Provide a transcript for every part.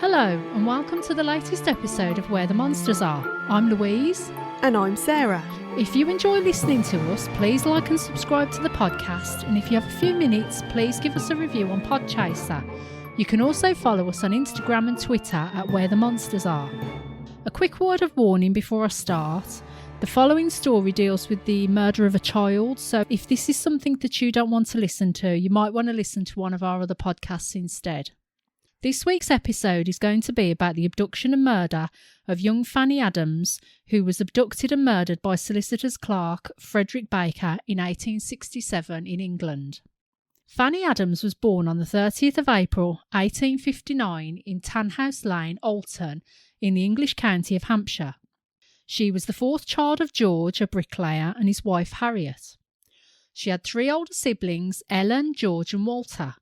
Hello and welcome to the latest episode of Where the Monsters Are. I'm Louise. And I'm Sarah. If you enjoy listening to us, please like and subscribe to the podcast, and if you have a few minutes, please give us a review on Podchaser. You can also follow us on Instagram and Twitter at Where the Monsters Are. A quick word of warning before I start. The following story deals with the murder of a child, so if this is something that you don't want to listen to, you might want to listen to one of our other podcasts instead. This week's episode is going to be about the abduction and murder of young Fanny Adams, who was abducted and murdered by solicitor's clerk Frederick Baker in 1867 in England. Fanny Adams was born on the 30th of April 1859 in Tanhouse Lane, Alton, in the English county of Hampshire. She was the fourth child of George, a bricklayer, and his wife Harriet. She had three older siblings, Ellen, George and Walter.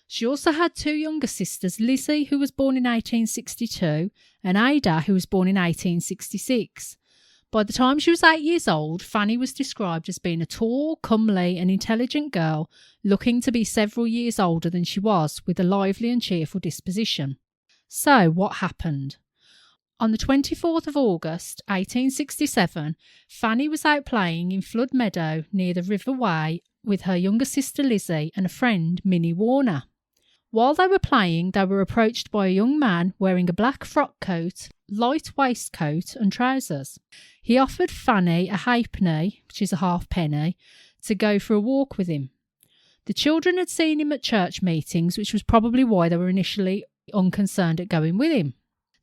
She also had two younger sisters, Lizzie, who was born in 1862, and Ada, who was born in 1866. By the time she was 8 years old, Fanny was described as being a tall, comely and intelligent girl, looking to be several years older than she was, with a lively and cheerful disposition. So, what happened? On the 24th of August, 1867, Fanny was out playing in Flood Meadow near the River Way with her younger sister Lizzie and a friend, Minnie Warner. While they were playing, they were approached by a young man wearing a black frock coat, light waistcoat and trousers. He offered Fanny a halfpenny, which is a halfpenny, to go for a walk with him. The children had seen him at church meetings, which was probably why they were initially unconcerned at going with him.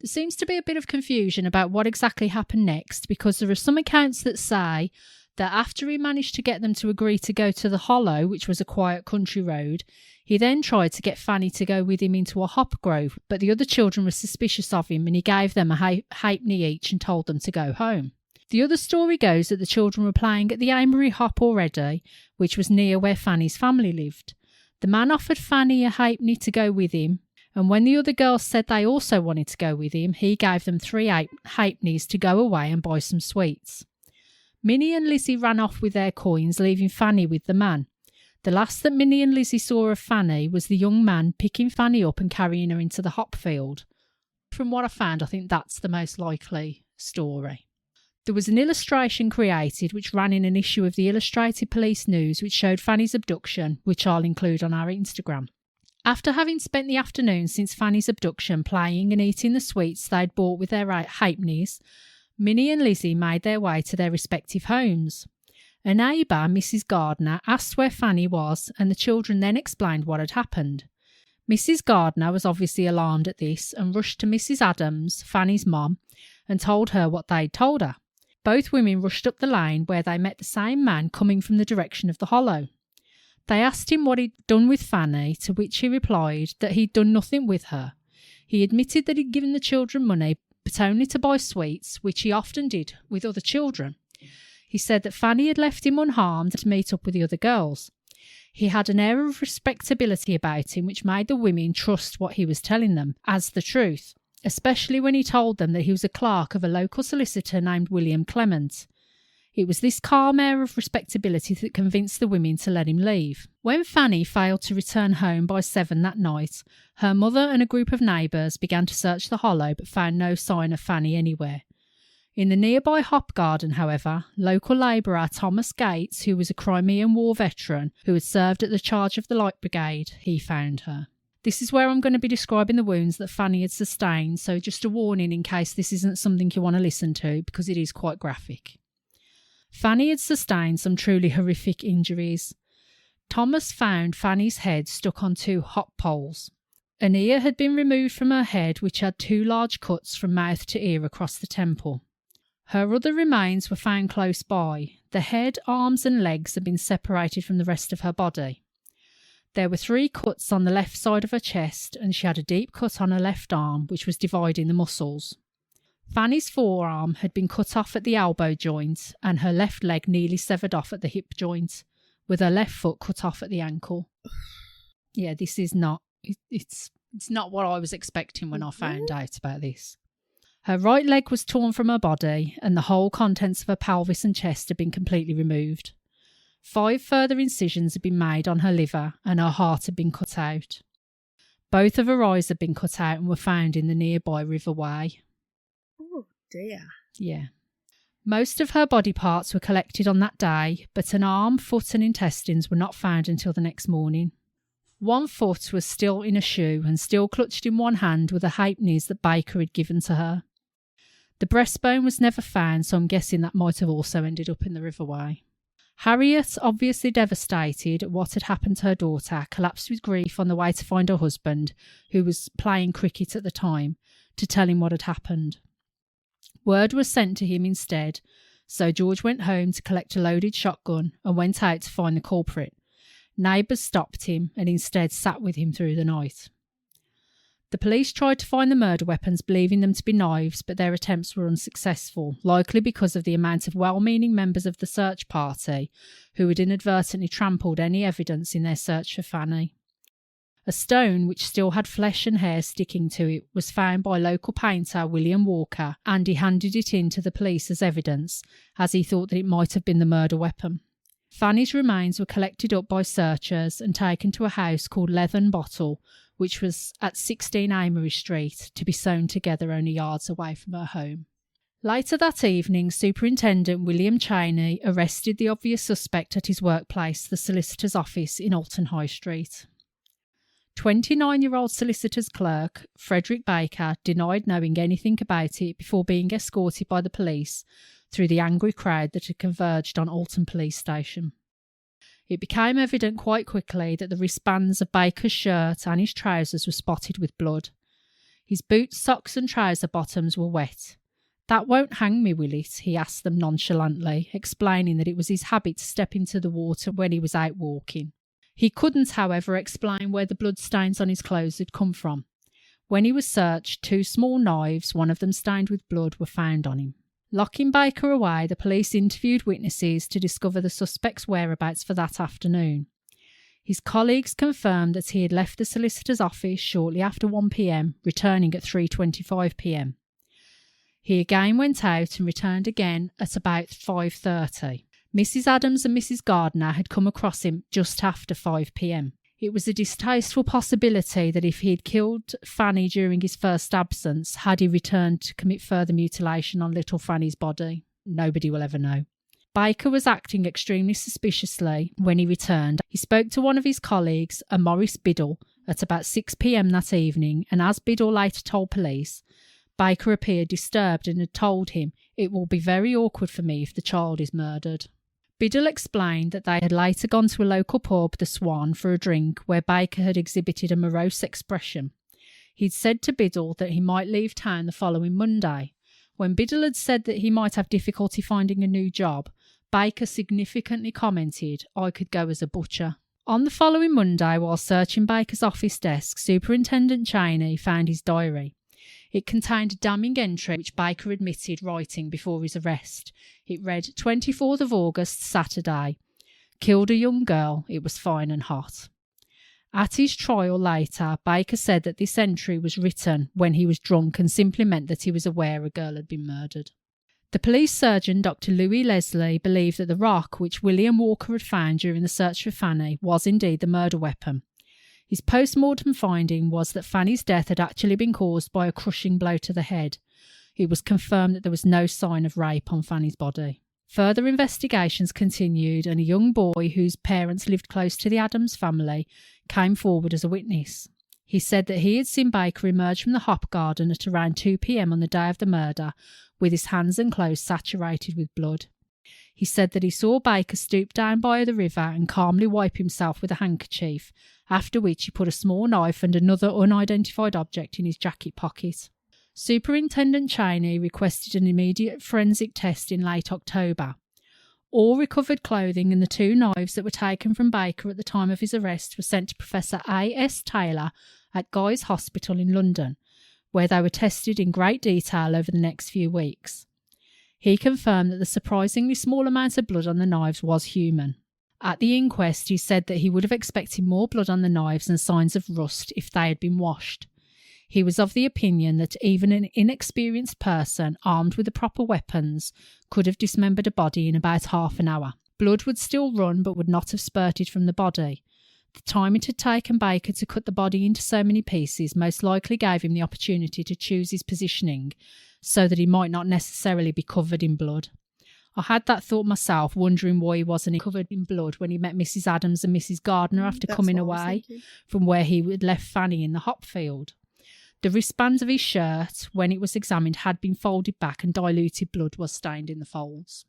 There seems to be a bit of confusion about what exactly happened next, because there are some accounts that say that after he managed to get them to agree to go to the Hollow, which was a quiet country road, he then tried to get Fanny to go with him into a hop grove, but the other children were suspicious of him and he gave them a halfpenny each and told them to go home. The other story goes that the children were playing at the Amory Hop already, which was near where Fanny's family lived. The man offered Fanny a halfpenny to go with him, and when the other girls said they also wanted to go with him, he gave them 3 halfpennies to go away and buy some sweets. Minnie and Lizzie ran off with their coins, leaving Fanny with the man. The last that Minnie and Lizzie saw of Fanny was the young man picking Fanny up and carrying her into the hop field. From what I found, I think that's the most likely story. There was an illustration created which ran in an issue of the Illustrated Police News which showed Fanny's abduction, which I'll include on our Instagram. After having spent the afternoon since Fanny's abduction playing and eating the sweets they'd bought with their halfpennies, Minnie and Lizzie made their way to their respective homes. A neighbour, Mrs. Gardner, asked where Fanny was, and the children then explained what had happened. Mrs. Gardner was obviously alarmed at this and rushed to Mrs. Adams, Fanny's mum, and told her what they'd told her. Both women rushed up the lane where they met the same man coming from the direction of the Hollow. They asked him what he'd done with Fanny, to which he replied that he'd done nothing with her. He admitted that he'd given the children money, but only to buy sweets, which he often did with other children. He said that Fanny had left him unharmed to meet up with the other girls. He had an air of respectability about him which made the women trust what he was telling them as the truth, especially when he told them that he was a clerk of a local solicitor named William Clement. It was this calm air of respectability that convinced the women to let him leave. When Fanny failed to return home by 7 that night, her mother and a group of neighbours began to search the Hollow but found no sign of Fanny anywhere. In the nearby hop garden, however, local labourer Thomas Gates, who was a Crimean War veteran who had served at the charge of the Light Brigade, he found her. This is where I'm going to be describing the wounds that Fanny had sustained, so just a warning in case this isn't something you want to listen to, because it is quite graphic. Fanny had sustained some truly horrific injuries. Thomas found Fanny's head stuck on 2 hop poles. An ear had been removed from her head, which had 2 large cuts from mouth to ear across the temple. Her other remains were found close by. The head, arms and legs had been separated from the rest of her body. There were 3 cuts on the left side of her chest, and she had a deep cut on her left arm, which was dividing the muscles. Fanny's forearm had been cut off at the elbow joint, and her left leg nearly severed off at the hip joint, with her left foot cut off at the ankle. Yeah, this is not... It's not what I was expecting when I found out about this. Her right leg was torn from her body, and the whole contents of her pelvis and chest had been completely removed. 5 further incisions had been made on her liver, and her heart had been cut out. Both of her eyes had been cut out and were found in the nearby River Wye. Oh dear. Yeah. Most of her body parts were collected on that day, but an arm, foot and intestines were not found until the next morning. One foot was still in a shoe and still clutched in one hand with a halfpennies that Baker had given to her. The breastbone was never found, so I'm guessing that might have also ended up in the River Wye. Harriet, obviously devastated at what had happened to her daughter, collapsed with grief on the way to find her husband, who was playing cricket at the time, to tell him what had happened. Word was sent to him instead, so George went home to collect a loaded shotgun and went out to find the culprit. Neighbours stopped him and instead sat with him through the night. The police tried to find the murder weapons, believing them to be knives, but their attempts were unsuccessful, likely because of the amount of well-meaning members of the search party who had inadvertently trampled any evidence in their search for Fanny. A stone, which still had flesh and hair sticking to it, was found by local painter William Walker, and he handed it in to the police as evidence, as he thought that it might have been the murder weapon. Fanny's remains were collected up by searchers and taken to a house called Leathern Bottle, which was at 16 Amory Street, to be sewn together only yards away from her home. Later that evening, Superintendent William Cheney arrested the obvious suspect at his workplace, the solicitor's office in Alton High Street. 29-year-old solicitor's clerk, Frederick Baker, denied knowing anything about it before being escorted by the police through the angry crowd that had converged on Alton Police Station. It became evident quite quickly that the wristbands of Baker's shirt and his trousers were spotted with blood. His boots, socks and trouser bottoms were wet. "That won't hang me, will it?" he asked them nonchalantly, explaining that it was his habit to step into the water when he was out walking. He couldn't, however, explain where the bloodstains on his clothes had come from. When he was searched, 2 small knives, one of them stained with blood, were found on him. Locking Baker away, the police interviewed witnesses to discover the suspect's whereabouts for that afternoon. His colleagues confirmed that he had left the solicitor's office shortly after 1 p.m, returning at 3:25 p.m. He again went out and returned again at about 5:30. Mrs. Adams and Mrs. Gardner had come across him just after 5 p.m. It was a distasteful possibility that if he had killed Fanny during his first absence, had he returned to commit further mutilation on little Fanny's body? Nobody will ever know. Baker was acting extremely suspiciously when he returned. He spoke to one of his colleagues, a Maurice Biddle, at about 6 p.m. that evening, and as Biddle later told police, Baker appeared disturbed and had told him, "It will be very awkward for me if the child is murdered." Biddle explained that they had later gone to a local pub, the Swan, for a drink, where Baker had exhibited a morose expression. He'd said to Biddle that he might leave town the following Monday. When Biddle had said that he might have difficulty finding a new job, Baker significantly commented, "I could go as a butcher." On the following Monday, while searching Baker's office desk, Superintendent Cheney found his diary. It contained a damning entry which Baker admitted writing before his arrest. It read, 24th of August, Saturday. Killed a young girl. It was fine and hot. At his trial later, Baker said that this entry was written when he was drunk and simply meant that he was aware a girl had been murdered. The police surgeon, Dr. Louis Leslie, believed that the rock which William Walker had found during the search for Fanny was indeed the murder weapon. His post-mortem finding was that Fanny's death had actually been caused by a crushing blow to the head. It was confirmed that there was no sign of rape on Fanny's body. Further investigations continued, and a young boy whose parents lived close to the Adams family came forward as a witness. He said that he had seen Baker emerge from the hop garden at around 2 p.m. on the day of the murder, with his hands and clothes saturated with blood. He said that he saw Baker stoop down by the river and calmly wipe himself with a handkerchief, after which he put a small knife and another unidentified object in his jacket pocket. Superintendent Cheney requested an immediate forensic test in late October. All recovered clothing and the 2 knives that were taken from Baker at the time of his arrest were sent to Professor A.S. Taylor at Guy's Hospital in London, where they were tested in great detail over the next few weeks. He confirmed that the surprisingly small amount of blood on the knives was human. At the inquest, he said that he would have expected more blood on the knives and signs of rust if they had been washed. He was of the opinion that even an inexperienced person armed with the proper weapons could have dismembered a body in about half an hour. Blood would still run but would not have spurted from the body. The time it had taken Baker to cut the body into so many pieces most likely gave him the opportunity to choose his positioning so that he might not necessarily be covered in blood. I had that thought myself, wondering why he wasn't covered in blood when he met Mrs. Adams and Mrs. Gardner after coming away from where he had left Fanny in the hop field. The wristband of his shirt, when it was examined, had been folded back and diluted blood was stained in the folds.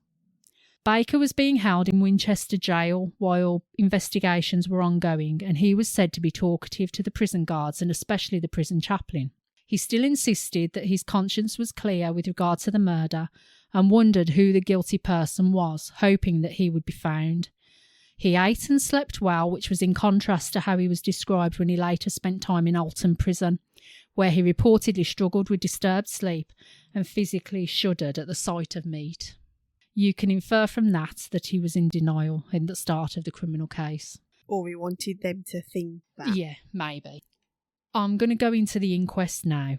Baker was being held in Winchester jail while investigations were ongoing, and he was said to be talkative to the prison guards and especially the prison chaplain. He still insisted that his conscience was clear with regard to the murder and wondered who the guilty person was, hoping that he would be found. He ate and slept well, which was in contrast to how he was described when he later spent time in Alton prison, where he reportedly struggled with disturbed sleep and physically shuddered at the sight of meat. You can infer from that he was in denial in the start of the criminal case. Or he wanted them to think that. Yeah, maybe. I'm going to go into the inquest now.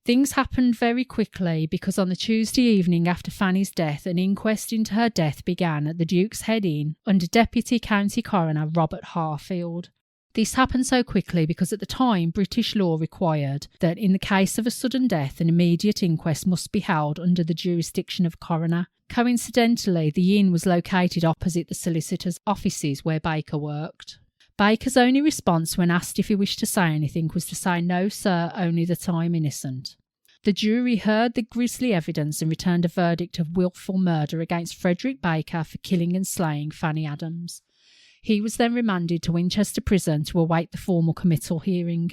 Things happened very quickly because on the Tuesday evening after Fanny's death, an inquest into her death began at the Duke's Head Inn under Deputy County Coroner Robert Harfield. This happened so quickly because at the time British law required that in the case of a sudden death an immediate inquest must be held under the jurisdiction of coroner. Coincidentally, the inn was located opposite the solicitor's offices where Baker worked. Baker's only response when asked if he wished to say anything was to say, "No, sir, only that I am innocent." The jury heard the grisly evidence and returned a verdict of wilful murder against Frederick Baker for killing and slaying Fanny Adams. He was then remanded to Winchester Prison to await the formal committal hearing.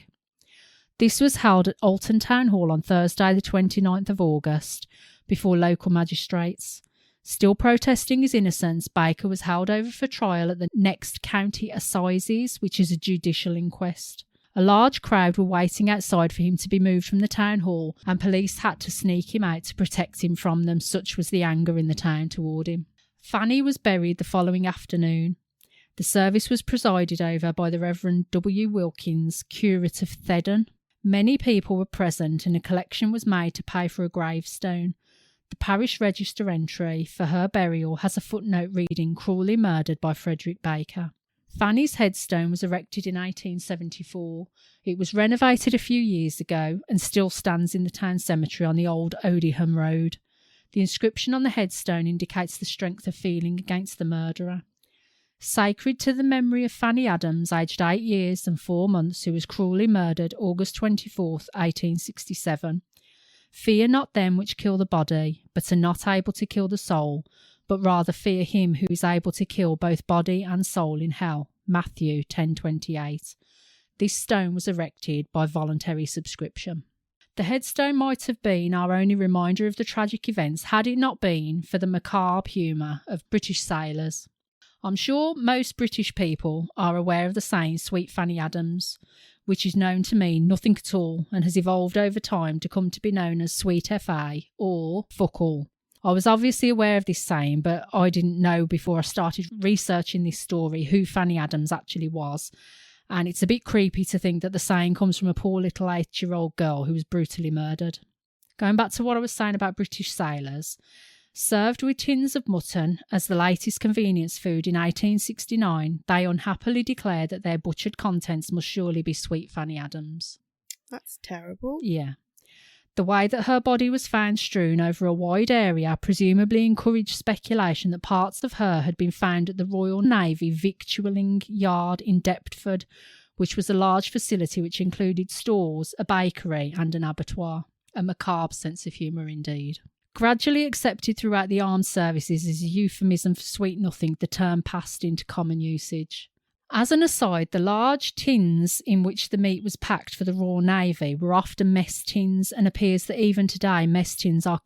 This was held at Alton Town Hall on Thursday the 29th of August before local magistrates. Still protesting his innocence, Baker was held over for trial at the next county assizes, which is a judicial inquest. A large crowd were waiting outside for him to be moved from the town hall, and police had to sneak him out to protect him from them, such was the anger in the town toward him. Fanny was buried the following afternoon. The service was presided over by the Reverend W. Wilkins, curate of Thedon. Many people were present and a collection was made to pay for a gravestone. The parish register entry for her burial has a footnote reading "Cruelly murdered by Frederick Baker." Fanny's headstone was erected in 1874. It was renovated a few years ago and still stands in the town cemetery on the old Odiham Road. The inscription on the headstone indicates the strength of feeling against the murderer. Sacred to the memory of Fanny Adams, aged 8 years and 4 months, who was cruelly murdered August 24th, 1867. Fear not them which kill the body, but are not able to kill the soul, but rather fear him who is able to kill both body and soul in hell. Matthew 10:28. This stone was erected by voluntary subscription. The headstone might have been our only reminder of the tragic events had it not been for the macabre humour of British sailors. I'm sure most British people are aware of the saying Sweet Fanny Adams, which is known to mean nothing at all and has evolved over time to come to be known as Sweet FA or fuck all. I was obviously aware of this saying, but I didn't know before I started researching this story who Fanny Adams actually was. And it's a bit creepy to think that the saying comes from a poor little 8-year-old girl who was brutally murdered. Going back to what I was saying about British sailors, served with tins of mutton as the latest convenience food in 1869, they unhappily declared that their butchered contents must surely be Sweet Fanny Adams. That's terrible. Yeah. The way that her body was found strewn over a wide area presumably encouraged speculation that parts of her had been found at the Royal Navy Victualling Yard in Deptford, which was a large facility which included stores, a bakery and an abattoir. A macabre sense of humour indeed. Gradually accepted throughout the armed services as a euphemism for sweet nothing, the term passed into common usage. As an aside, the large tins in which the meat was packed for the Royal Navy were often mess tins, and appears that even today mess tins are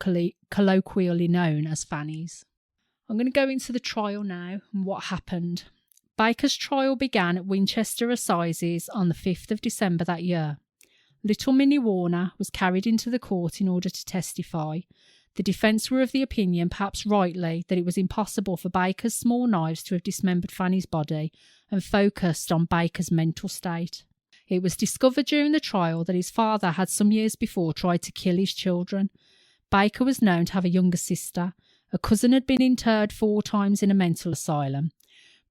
colloquially known as fannies. I'm going to go into the trial now and what happened. Baker's trial began at Winchester Assizes on the 5th of December that year. Little Minnie Warner was carried into the court in order to testify. The defence were of the opinion, perhaps rightly, that it was impossible for Baker's small knives to have dismembered Fanny's body and focused on Baker's mental state. It was discovered during the trial that his father had some years before tried to kill his children. Baker was known to have a younger sister. A cousin had been interred 4 times in a mental asylum.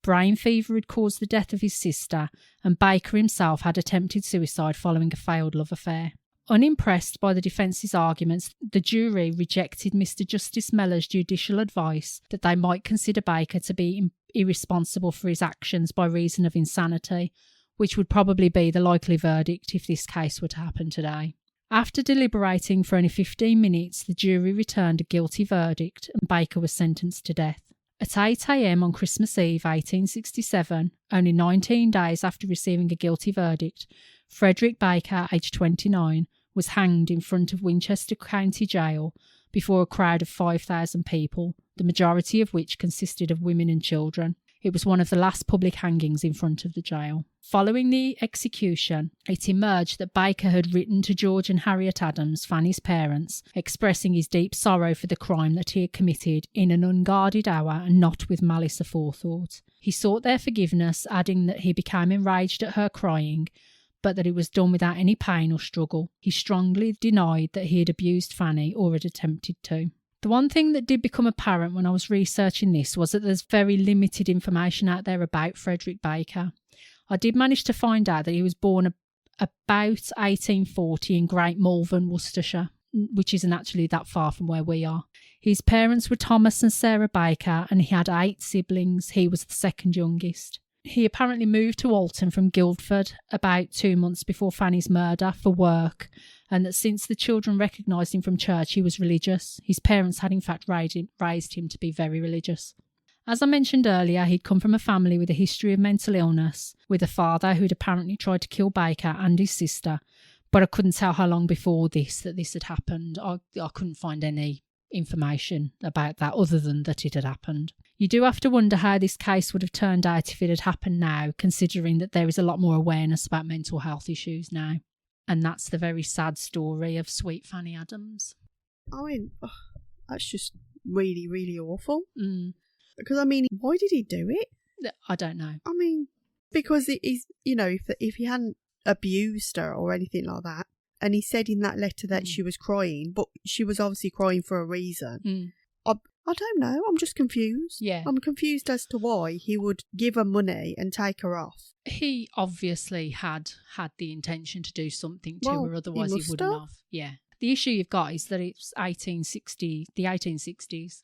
Brain fever had caused the death of his sister, and Baker himself had attempted suicide following a failed love affair. Unimpressed by the defence's arguments, the jury rejected Mr. Justice Mellor's judicial advice that they might consider Baker to be irresponsible for his actions by reason of insanity, which would probably be the likely verdict if this case were to happen today. After deliberating for only 15 minutes, the jury returned a guilty verdict and Baker was sentenced to death. At 8 a.m. on Christmas Eve 1867, only 19 days after receiving a guilty verdict, Frederick Baker, aged 29, was hanged in front of Winchester County Jail before a crowd of 5,000 people, the majority of which consisted of women and children. It was one of the last public hangings in front of the jail. Following the execution, it emerged that Baker had written to George and Harriet Adams, Fanny's parents, expressing his deep sorrow for the crime that he had committed in an unguarded hour and not with malice aforethought. He sought their forgiveness, adding that he became enraged at her crying, but that it was done without any pain or struggle. He strongly denied that he had abused Fanny or had attempted to. The one thing that did become apparent when I was researching this was that there's very limited information out there about Frederick Baker. I did manage to find out that he was born about 1840 in Great Malvern, Worcestershire, which isn't actually that far from where we are. His parents were Thomas and Sarah Baker, and he had 8 siblings. He was the second youngest. He apparently moved to Alton from Guildford about 2 months before Fanny's murder for work, and that since the children recognised him from church, he was religious. His parents had in fact raised him to be very religious. As I mentioned earlier, he'd come from a family with a history of mental illness, with a father who'd apparently tried to kill Baker and his sister, but I couldn't tell how long before this had happened. I couldn't find any information about that other than that it had happened. You do have to wonder how this case would have turned out if it had happened now, considering that there is a lot more awareness about mental health issues now. And that's the very sad story of Sweet Fanny Adams. I mean, that's just really, really awful. Mm. Because, I mean, why did he do it? I don't know. I mean, because it is, you know, if he hadn't abused her or anything like that, and he said in that letter that she was crying, but she was obviously crying for a reason. I don't know. I'm just confused. Yeah. I'm confused as to why he would give her money and take her off. He obviously had the intention to do something to her, otherwise he wouldn't have. Yeah. The issue you've got is that it's the 1860s.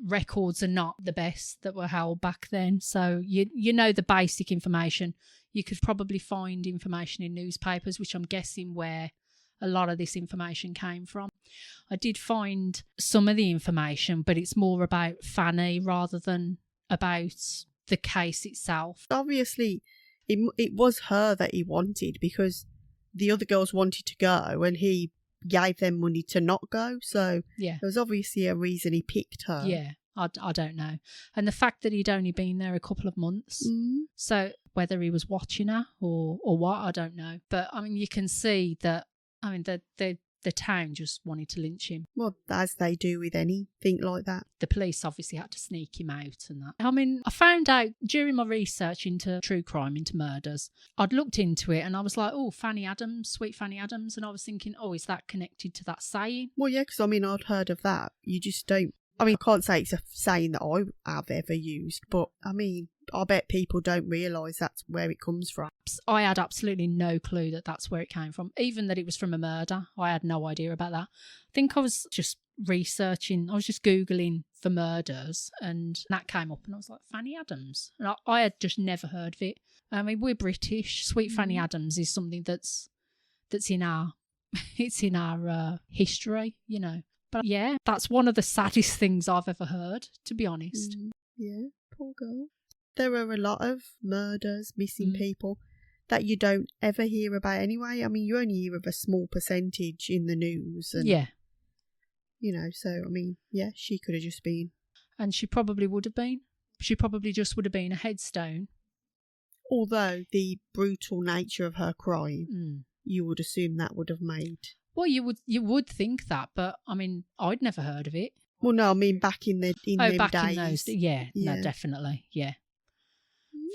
Records are not the best that were held back then. So you know the basic information. You could probably find information in newspapers, which I'm guessing where a lot of this information came from. I did find some of the information, but it's more about Fanny rather than about the case itself. Obviously, it was her that he wanted, because the other girls wanted to go and he gave them money to not go. So yeah, there was obviously a reason he picked her. Yeah, I don't know. And the fact that he'd only been there a couple of months, so whether he was watching her or what, I don't know. But I mean, you can see that. I mean, the town just wanted to lynch him. Well, as they do with anything like that. The police obviously had to sneak him out and that. I mean, I found out during my research into true crime, into murders, I'd looked into it and I was like, oh, Fanny Adams, Sweet Fanny Adams. And I was thinking, oh, is that connected to that saying? Well, yeah, because I mean, I'd heard of that. You just don't. I mean, I can't say it's a saying that I have ever used, but I mean, I bet people don't realise that's where it comes from. I had absolutely no clue that that's where it came from, even that it was from a murder. I had no idea about that. I think I was just researching, I was just Googling for murders and that came up and I was like, Fanny Adams. And I had just never heard of it. I mean, we're British. Sweet Fanny Adams is something that's in our, it's in our history, you know. But yeah, that's one of the saddest things I've ever heard, to be honest. Yeah, poor girl. There are a lot of murders, missing people that you don't ever hear about anyway. I mean, you only hear of a small percentage in the news. And, yeah. You know, so, I mean, yeah, she could have just been. And she probably would have been. She probably just would have been a headstone. Although the brutal nature of her crime, you would assume that would have made... Well, you would think that, but I mean, I'd never heard of it. Well, no, I mean back in them back days. In those, yeah, no, definitely, yeah.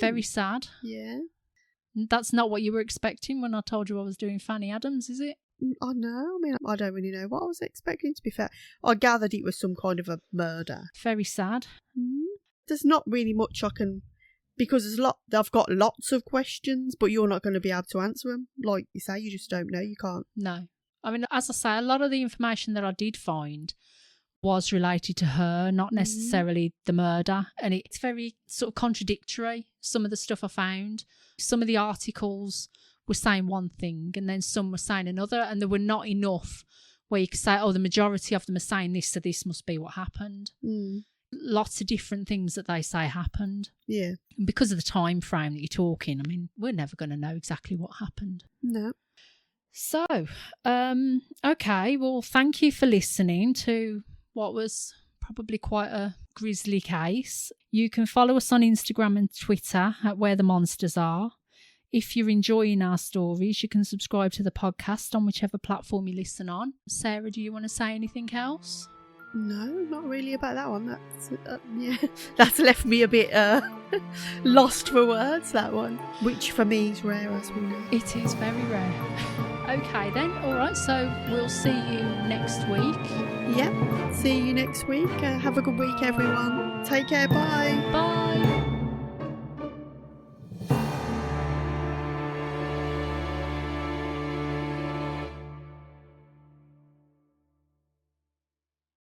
Very sad. Yeah. That's not what you were expecting when I told you I was doing Fanny Adams, is it? I know. I mean, I don't really know what I was expecting, to be fair. I gathered it was some kind of a murder. Very sad. There's not really much I can because I've got lots of questions, but you're not going to be able to answer them. Like you say, you just don't know. You can't. No. I mean, as I say, a lot of the information that I did find was related to her, not necessarily the murder. And it's very sort of contradictory, some of the stuff I found. Some of the articles were saying one thing and then some were saying another, and there were not enough where you could say, oh, the majority of them are saying this, so this must be what happened. Lots of different things that they say happened. Yeah. And because of the time frame that you're talking, I mean, we're never going to know exactly what happened. No. So, okay, well, thank you for listening to what was probably quite a grisly case. You can follow us on Instagram and Twitter at Where the Monsters Are. If you're enjoying our stories, you can subscribe to the podcast on whichever platform you listen on. Sarah, do you want to say anything else? No, not really about that one. That's left me a bit lost for words, that one. Which for me is rare, as we know. It is very rare. Okay then, all right, so we'll see you next week. Yep, see you next week. Have a good week, everyone. Take care, bye. Bye.